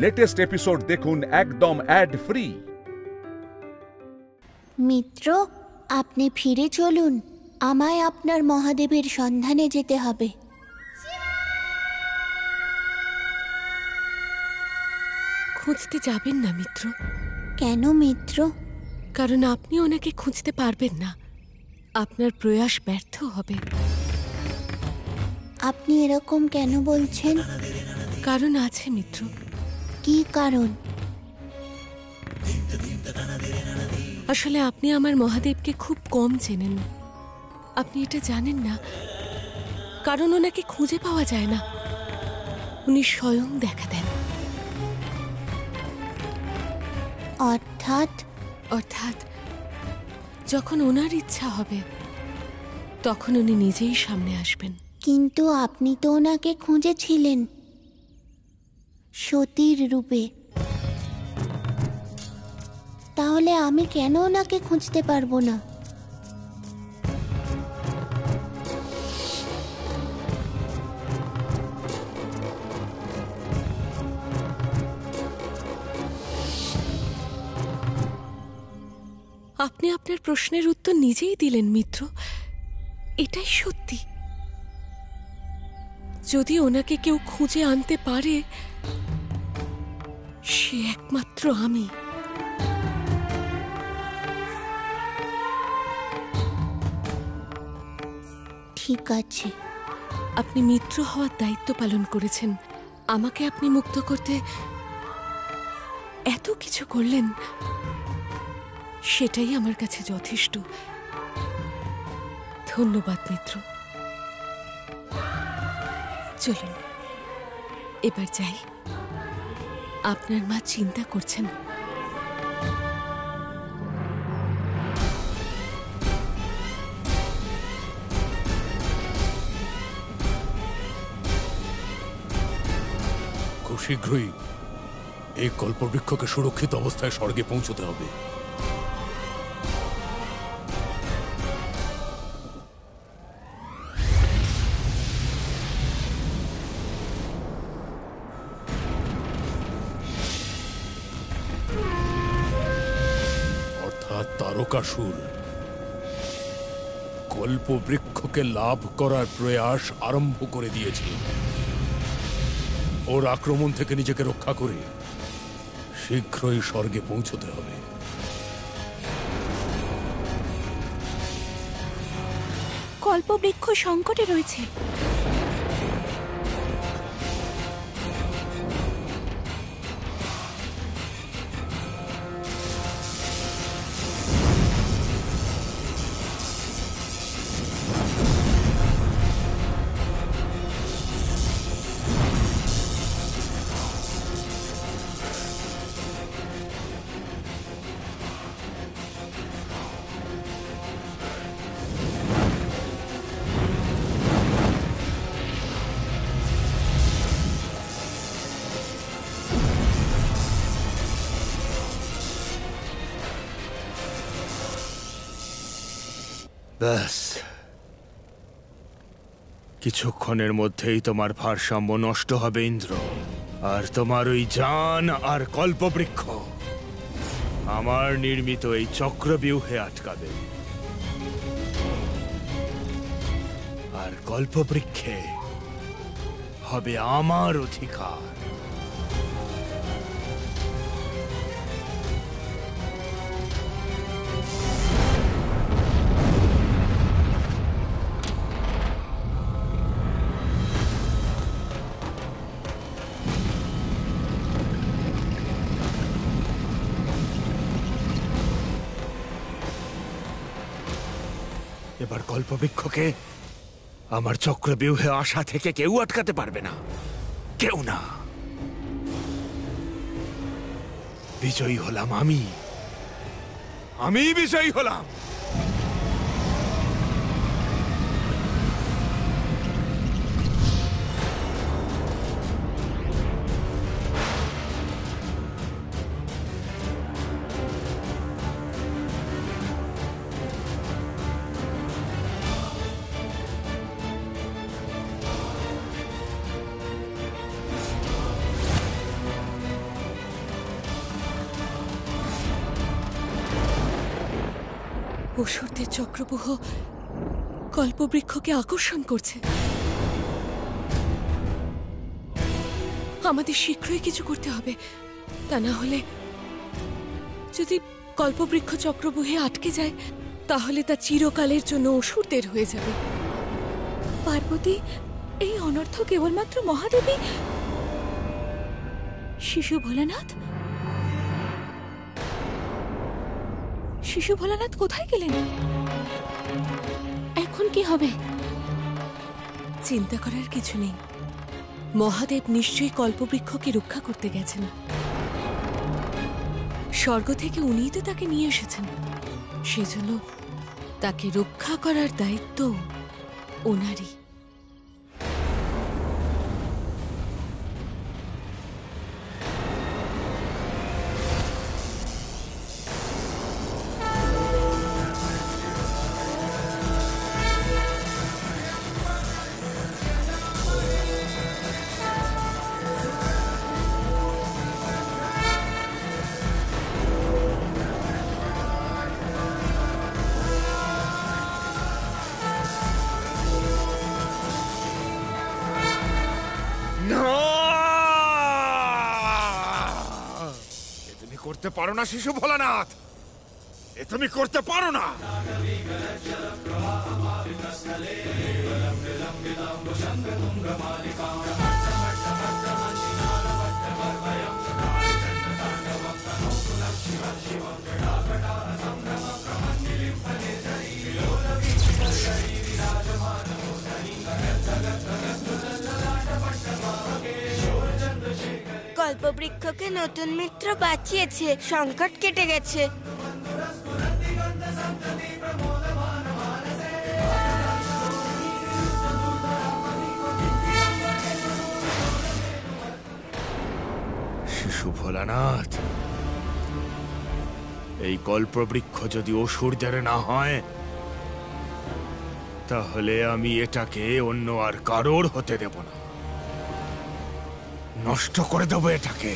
Latest episode দেখুন একদম add free. মিত্র, আপনি ফিরে চলুন, আমায় আপনার মহাদেবের সন্ধানে যেতে হবে। খুঁজতে যাবেন না মিত্র। কেন মিত্র? কারণ আপনি ওনাকে খুঁজতে পারবেন না, আপনার প্রয়াস ব্যর্থ হবে। আপনি এরকম কেন বলছেন? কারণ আছে মিত্র। কি কারণ? আসলে আপনি আমার মহাদেবকে খুব কম চেনেন। আপনি এটা জানেন না, কারণ ওনাকে খুঁজে পাওয়া যায় না। উনি স্বয়ং দেখা দেন। অর্থাৎ যখন ওনার ইচ্ছা হবে তখন উনি নিজেই সামনে আসবেন। কিন্তু আপনি তো ওনাকে খুঁজেছিলেন সতীর রূপে, তাহলে আমি কেন ওনাকে খুঁজতে পারবো না? আপনি আপনার প্রশ্নের উত্তর নিজেই দিলেন মিত্র। এটাই সত্যি। যদি ওনাকে কেউ খুঁজে আনতে পারে, সে একমাত্র আমি। ঠিক আছে। আপনি মিত্র হওয়ার দায়িত্ব পালন করেছেন, আমাকে আপনি মুক্ত করতে এত কিছু করলেন, সেটাই আমার কাছে যথেষ্ট। ধন্যবাদ মিত্র। চলুন এবার যাই। আপনার মা চিন্তা করছেন। খুব শীঘ্রই এই কল্পবৃক্ষকে সুরক্ষিত অবস্থায় স্বর্গে পৌঁছতে হবে। অর্থাৎ তারকাসুর কল্পবৃক্ষকে লাভ করার প্রয়াস আরম্ভ করে দিয়েছে। ওর আক্রমণ থেকে নিজেকে রক্ষা করে শীঘ্রই স্বর্গে পৌঁছতে হবে। কল্পবৃক্ষ সংকটে রয়েছে। ব্যাস, কিছুক্ষণের মধ্যেই তোমার ভারসাম্য নষ্ট হবে ইন্দ্র, আর তোমার ওই জান আর কল্পবৃক্ষ আমার নির্মিত এই চক্রব্যূহে আটকাবে, আর কল্পবৃক্ষে হবে আমার অধিকার। এবার কল্পবৃক্ষকে আমার চক্রব্যূহে আসা থেকে কেউ আটকাতে পারবে না, কেউ না। বিজয়ী হলাম আমি বিজয়ী হলাম। অসুরদের চক্রব্যূহ কল্পবৃক্ষকে আকর্ষণ করছে। আমাদের শীঘ্রই কিছু করতে হবে, তা না হলে যদি কল্পবৃক্ষ চক্রব্যূহে আটকে যায় তাহলে তা চিরকালের জন্য অসুরদের হয়ে যাবে। পার্বতী, এই অনর্থ কেবলমাত্র মহাদেবী। শিশু ভোলানাথ, শিশু ভোলানাথ কোথায় গেলেন? এখন কি হবে? চিন্তা করার কিছু নেই, মহাদেব নিশ্চয়ই কল্পবৃক্ষকে রক্ষা করতে গেছেন। স্বর্গ থেকে উনিই তো তাকে নিয়ে এসেছেন, সেজন্য তাকে রক্ষা করার দায়িত্ব ওনারই। তুমি করতে পারো না শিশু ভোলানাথ, এ তুমি করতে পারো না। কল্পবৃক্ষকে নতুন মিত্র বাঁচিয়েছে, সংকট কেটে গেছে। শিশু ভোলানাথ, এই কল্পবৃক্ষ যদি অসুরদের না হয় তাহলে আমি এটাকে অন্য আর কারোর হতে দেব না, নষ্ট করে দেবো এটাকে।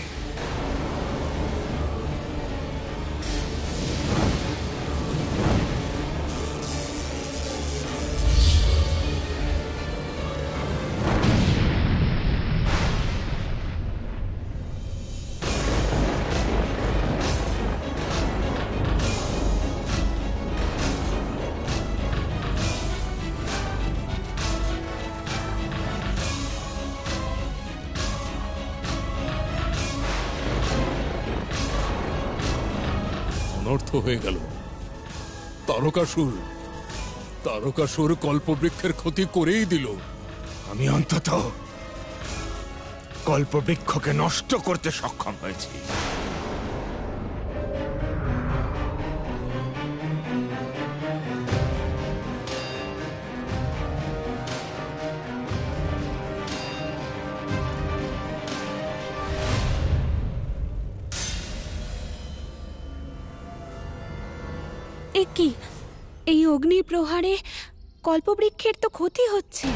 অনর্থ হয়ে গেল। তারকাসুর, তারকাসুর কল্পবৃক্ষের ক্ষতি করেই দিল। আমি অন্তত কল্পবৃক্ষকে নষ্ট করতে সক্ষম হয়েছি। এ কি, এই অগ্নি প্রহারে কল্পবৃক্ষের তো ক্ষতি হচ্ছে।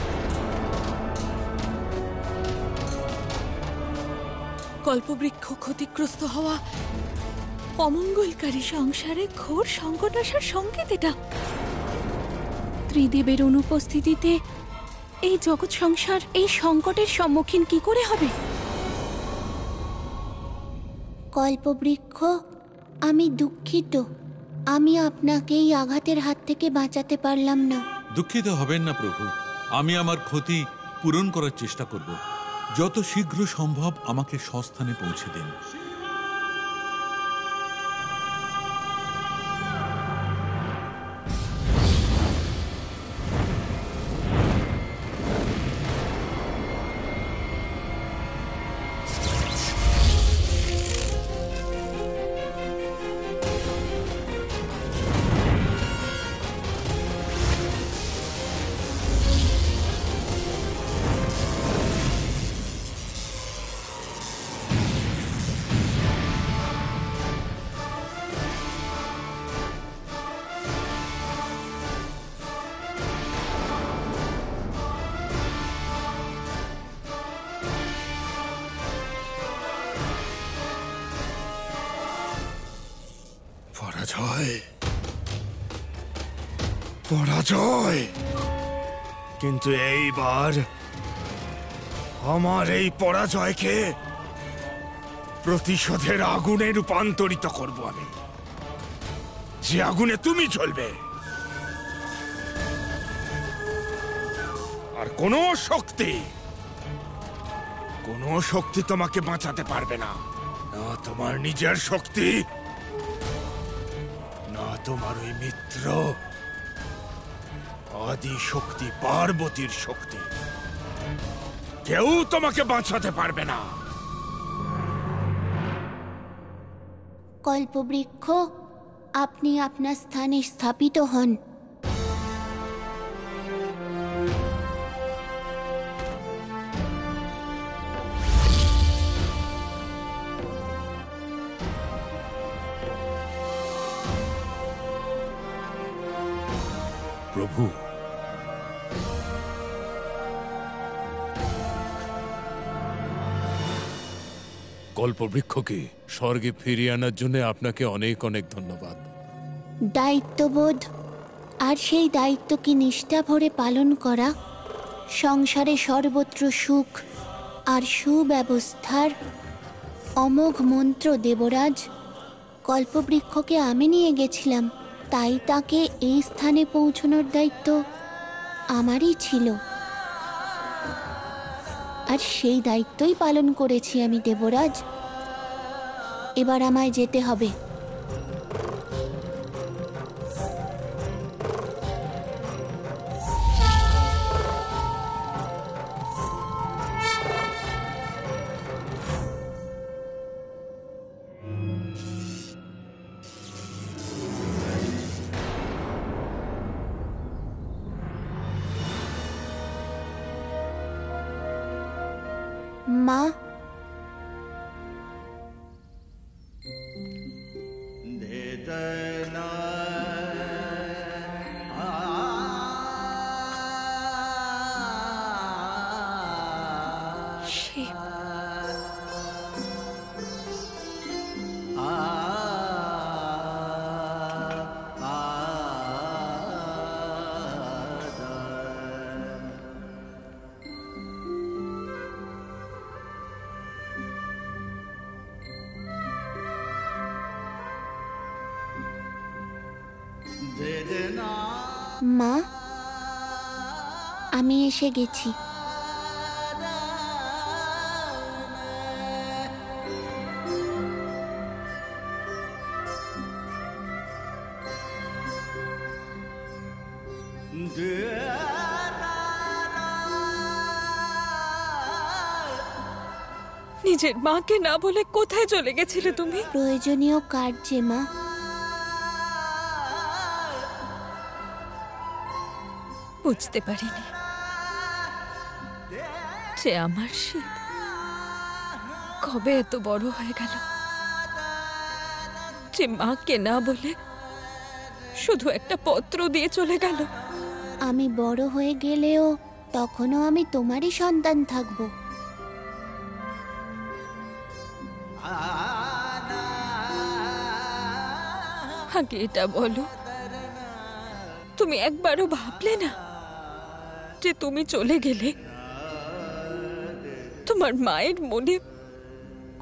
কল্পবৃক্ষ ক্ষতিগ্রস্ত হওয়া অমঙ্গলকারী। সংসারে ঘোর সংকট আসার সংকেত এটা। ত্রিদেবের অনুপস্থিতিতে এই জগৎ সংসার এই সংকটের সম্মুখীন কি করে হবে? কল্পবৃক্ষ, আমি দুঃখিত, আমি আপনাকে এই আঘাতের হাত থেকে বাঁচাতে পারলাম না। দুঃখিত হবেন না প্রভু, আমি আমার ক্ষতি পূরণ করার চেষ্টা করব। যত শীঘ্র সম্ভব আমাকে স্বস্থানে পৌঁছে দিন। পরাজয়, পরাজয়। কিন্তু এইবার আমার এই পরাজয়কে প্রতিশোধের আগুনে রূপান্তরিত করব আমি, যে আগুনে তুমি জ্বলবে। আর কোনো শক্তি তোমাকে বাঁচাতে পারবে না। না তোমার নিজের শক্তি, না তোমার ওই মিত্র আদি শক্তি পার্বতীর শক্তি। কেউ তোমাকে বাঁচাতে পারবে না। কল্পবৃক্ষ, আপনি আপনার স্থানে স্থাপিত হন। প্রভু, কল্পবৃক্ষকে স্বর্গে ফিরিয়ে আনার জন্য আপনাকে অনেক অনেক ধন্যবাদ। দায়িত্ববোধ আর সেই দায়িত্বকে নিষ্ঠা ভরে পালন করা সংসারে সর্বত্র সুখ আর সুব্যবস্থার অমোঘ মন্ত্র। দেবরাজ, কল্পবৃক্ষকে আমি নিয়ে গেছিলাম, তাই তাকে এই স্থানে পৌঁছানোর দায়িত্ব আমারই ছিল, আর সেই দায়িত্বই পালন করেছি আমি। দেবরাজ, এবার আমায় যেতে হবে। মা, শিব, মা, আমি এসে গেছি। নিজের মাকে না বলে কোথায় চলে গেছিলে তুমি? প্রয়োজনীয় কার্যে মা। বুঝতে পারিনি যে আমার শিব কবে এত বড় হয়ে গেল, যে মাকে না বলে শুধু একটা পত্র দিয়ে চলে গেল। আমি বড় হয়ে গেলেও তখনও আমি তোমারই সন্তান থাকব। আগে এটা বলো, তুমি একবারও ভাবলে না যে তুমি চলে গেলে তোমার মায়ের মনে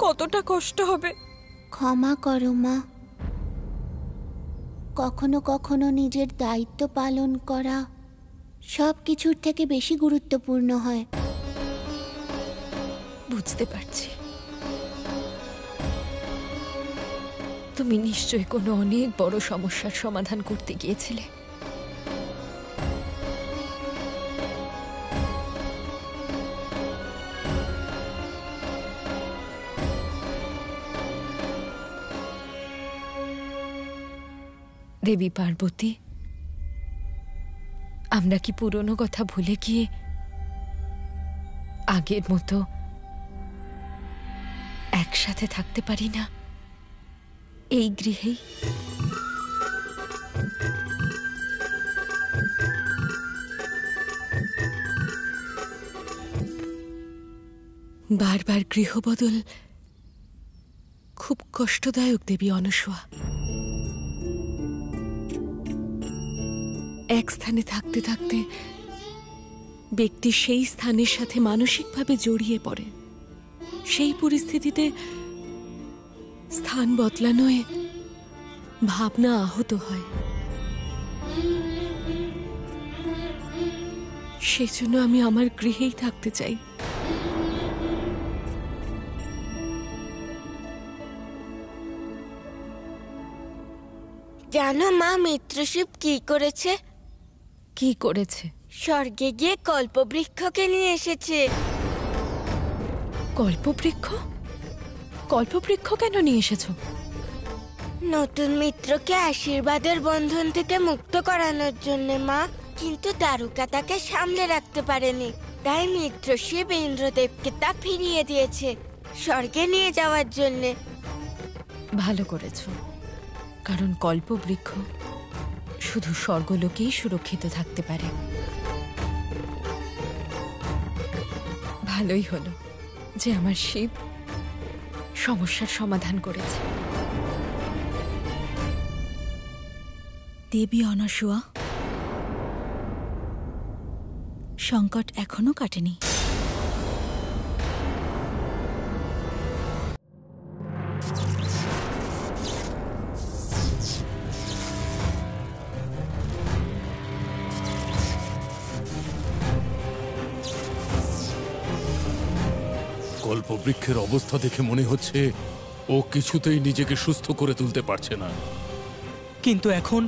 কতটা কষ্ট হবে? ক্ষমা করো মা। কখনো কখনো নিজের দায়িত্ব পালন করা সব কিছুর থেকে বেশি গুরুত্বপূর্ণ হয়। বুঝতে পারছি, তুমি নিশ্চয়ই কোনো অনেক বড় সমস্যার সমাধান করতে গিয়েছিলে। দেবী পার্বতী, আমরা কি পুরনো কথা ভুলে গিয়ে আগের মতো একসাথে থাকতে পারি না এই গৃহেই? বারবার গৃহবদল খুব কষ্টদায়ক দেবী অনসূয়া। এক স্থানে থাকতে থাকতে ব্যক্তি সেই স্থানের সাথে মানসিকভাবে জড়িয়ে পড়ে। সেই পরিস্থিতিতে স্থান বদলানোয় ভাবনা আহত হয়। সেজন্য আমি আমার গৃহেই থাকতে চাই। জানো মা, মিত্রশিব কি করেছে? কি করেছে? স্বর্গে গিয়ে কল্পবৃক্ষকে নিয়ে এসেছে। কল্পবৃক্ষ? কল্পবৃক্ষ কেন নিয়ে এসেছো? নতুন মিত্রকে আশীর্বাদের বন্ধন থেকে মুক্ত করানোর জন্য মা। কিন্তু দারুকা তাকে সামলে রাখতে পারেনি, তাই মিত্রশিব ইন্দ্রদেবকে তা ফিরিয়ে দিয়েছে স্বর্গে নিয়ে যাওয়ার জন্য। ভালো করেছো, কারণ কল্পবৃক্ষ শুধু স্বর্গলোকেই সুরক্ষিত থাকতে পারে। ভালোই হলো যে আমার শিব সমস্যার সমাধান করেছে। দেবী অনসূয়া, সংকট এখনো কাটেনি। কল্পবৃক্ষের অবস্থা দেখে মনে হচ্ছে ও কিছুতেই নিজেকে সুস্থ করে তুলতে পারছে না। কিন্তু এখন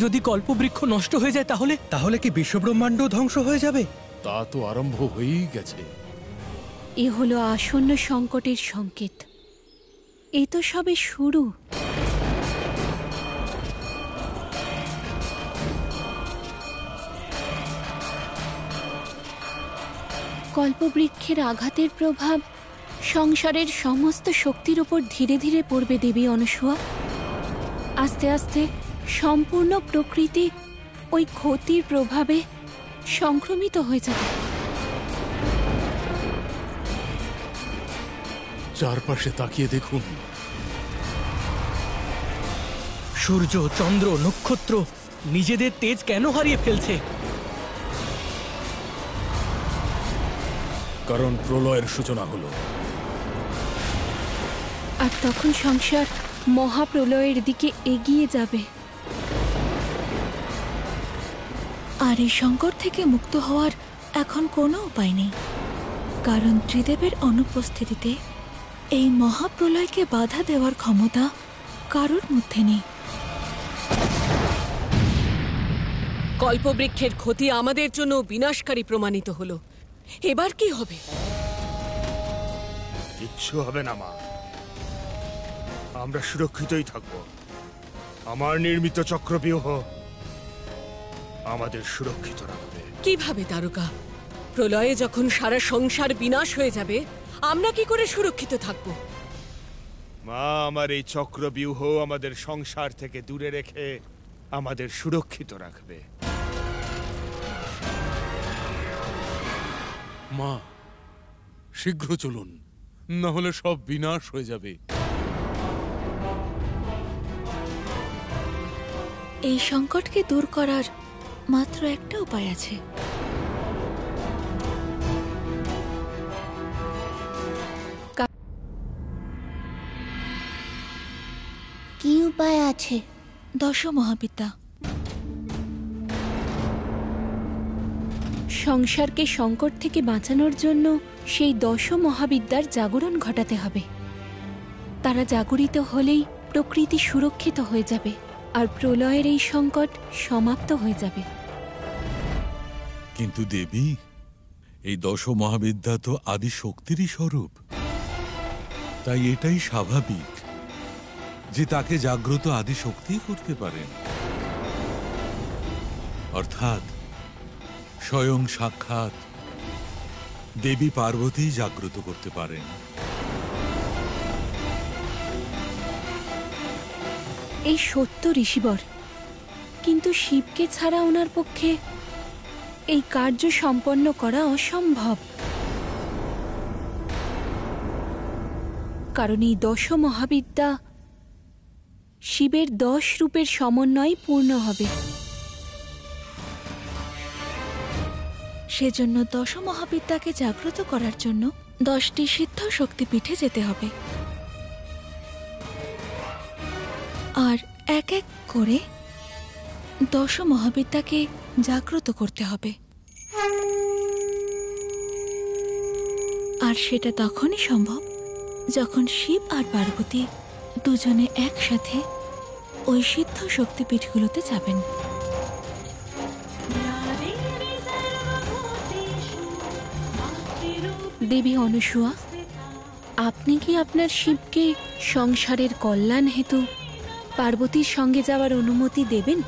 যদি কল্পবৃক্ষ নষ্ট হয়ে যায় তাহলে কি বিশ্বব্রহ্মাণ্ড ধ্বংস হয়ে যাবে? তা তো আরম্ভ হয়েই গেছে। এ হলো আসন্ন সংকটের সংকেত। এ তো সবে শুরু। কল্পবৃক্ষের আঘাতের প্রভাব সংসারের সমস্ত শক্তির উপর ধীরে ধীরে পড়বে দেবী অনসূয়া। আস্তে আস্তে সম্পূর্ণ প্রকৃতি ওই ক্ষতির প্রভাবে সংক্রমিত হয়ে যাবে। চারপাশে তাকিয়ে দেখুন, সূর্য, চন্দ্র, নক্ষত্র নিজেদের তেজ কেন হারিয়ে ফেলছে? কারণ প্রলয়ের সূচনা হলো। আর তখন সংসার মহাপ্রলয়ের দিকে এগিয়ে যাবে। আর এই সংকট থেকে মুক্ত হওয়ার এখন কোনো উপায় নেই, কারণ ত্রিদেবের অনুপস্থিতিতে এই মহাপ্রলয়কে বাধা দেওয়ার ক্ষমতা কারোর মধ্যে নেই। কল্পবৃক্ষের ক্ষতি আমাদের জন্য বিনাশকারী প্রমাণিত হলো। এবার কি হবে? কিচ্ছু হবে না মা, আমরা সুরক্ষিতই থাকব। আমার নির্মিত চক্রব্যূহ আমাদের সুরক্ষিত রাখবে। কিভাবে তারকা? প্রলয়ে যখন সারা সংসার বিনাশ হয়ে যাবে, আমরা কি করে সুরক্ষিত থাকব? মা, আমার এই চক্রব্যূহ আমাদের সংসার থেকে দূরে রেখে আমাদের সুরক্ষিত রাখবে। মা, শীঘ্র চলুন, না হলে সব বিনাশ হয়ে যাবে। এই সংকটকে দূর করার মাত্র একটা উপায় আছে। কি উপায় আছে? দশ মহাবিদ্যা। সংসারকে সংকট থেকে বাঁচানোর জন্য সেই 10 মহাবিদ্যার জাগরণ ঘটাতে হবে। তারা জাগরিত হলেই প্রকৃতি সুরক্ষিত হয়ে যাবে, আর প্রলয়ের এই সংকট সমাপ্ত হয়ে যাবে। কিন্তু দেবী, এই 10 মহাবিদ্যা তো আদি শক্তিরই স্বরূপ। তাই এটাই স্বাভাবিক যে তাকে জাগ্রত আদি শক্তিই করতে পারেন, অর্থাৎ স্বয়ং সাক্ষাৎ দেবী পার্বতী জাগ্রত করতে পারেন। এই সত্য ঋষিবর, কিন্তু শিবকে ছাড়া ওনার পক্ষে এই কার্য সম্পন্ন করা অসম্ভব। কারণ এই 10 মহাবিদ্যা শিবের 10 রূপের সমন্বয়ে পূর্ণ হবে। সেজন্য দশ মহাবিদ্যাকে জাগ্রত করার জন্য 10টি সিদ্ধ শক্তিপীঠে যেতে হবে আর এক এক করে 10 মহাবিদ্যাকে জাগ্রত করতে হবে। আর সেটা তখনই সম্ভব যখন শিব আর পার্বতী দুজনে একসাথে ওই সিদ্ধ শক্তিপীঠগুলোতে যাবেন। দেবী অনুসুয়া, আপনি কি আপনার শিবকে সংসারের কল্যাণ হেতু পার্বতীর সঙ্গে যাওয়ার অনুমতি দেবেন?